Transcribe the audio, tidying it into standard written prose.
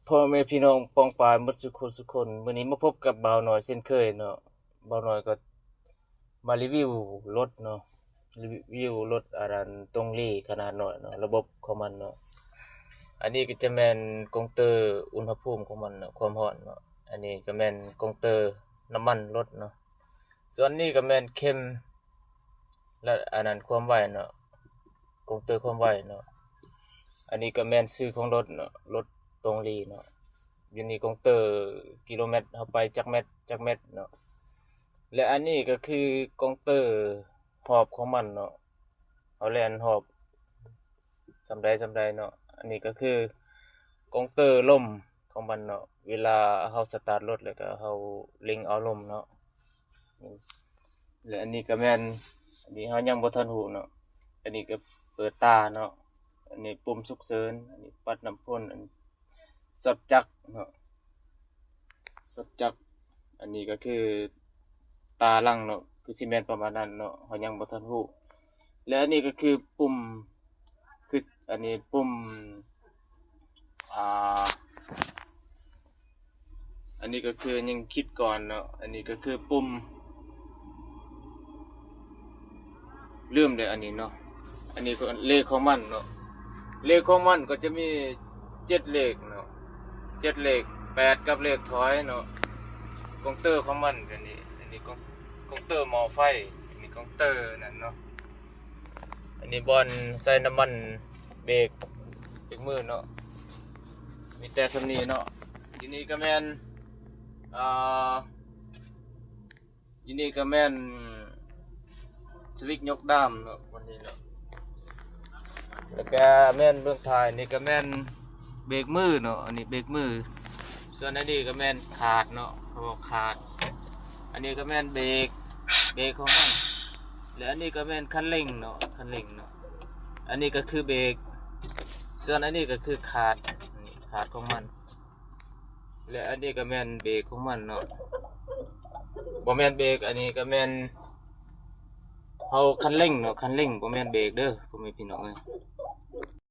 พ่อแม่พี่น้องปองปายหมดสุกคนมื้อนี้มาพบกับบ่าวน้อยเช่นเคยเนาะบ่าวน้อยก็มารีวิวรถเนาะรีวิวรถอันนั้นตรงลี่ขนาดน้อยเนาะระบบของมันเนาะอันนี้ก็จะแม่นกงเตอร์อุณหภูมิของมันเนาะความร้อนเนาะอันนี้ก็แม่นกงเตอร์น้ำมันรถเนาะส่วนนี้ก็แม่นเข็มและอันนั้นความไวเนาะกงเตอร์ความไวเนาะอันนี้ก็แม่นชื่อของรถเนาะรถตรงลี่เนาะ อยู่นี่กงเตอร์กิโลเมตรเฮาไปจักเม็ดเนาะและอันนี้ก็คือกงเตอร์หอบของมันเนาะเฮาแล่นหอบส่ำใดเนาะอันนี้ก็คือกงเตอร์ลมของมันเนาะเวลาเฮาสตาร์ทรถแล้วก็เฮาเล็งเอาลมเนาะและอันนี้ก็แม่นอันนี้เฮายังบ่ทันรู้เนาะอันนี้ก็เปิดตาเนาะอันนี้ปุ่มฉุกเฉินอันนี้ปัดน้ำพ่นอันสดจักรเนาะ สดจักอันนี้ก็คือตาลังเนาะคือสิแม่นประมาณนั้นเนาะเฮายังบ่ทันรู้และอันนี้ก็คือปุ่มคืออันนี้ปุ่มอ่าอันนี้ก็คือยังคิดก่อนเนาะอันนี้ก็คือปุ่มลืมเลยอันนี้เนาะอันนี้ก็เลขของมันเนาะเลขของมันก็จะมี7เลขเนาะ7เลข8กับเลขถอยเนาะกงเตอร์ของมันอันนี้กงเตอร์หม้อไฟอันนี้กงเตอร์นั่นเนาะอันนี้บอลใส่น้ำมันเบรกมือเนาะมีแต่สำนีเนาะทีนี้ก็แม่นอ่าทีนี้ก็แม่นสวิตช์ยกด้ามเนาะวันนี้เนาะแล้วก็แม่นเบื้องท้ายนี่ก็แม่นเบรกมือเนาะอันนี้เบรกมือส่วนอันนี้ก็แม่นขาดเนาะเขาบอกขาดอันนี้ก็แม่นเบรกของมันและอันนี้ก็แม่นคันเร่งเนาะคันเร่งเนาะอันนี้ก็คือเบรกส่วนอันนี้ก็คือขาดนี่ขาดของมันและอันนี้ก็แม่นเบรกของมันเนาะบ่แม่นเบรกอันนี้ก็แม่นเฮาคันเร่งเนาะคันเร่งบ่แม่นเบรกเด้อพ่อแม่พี่น้องเอ้ย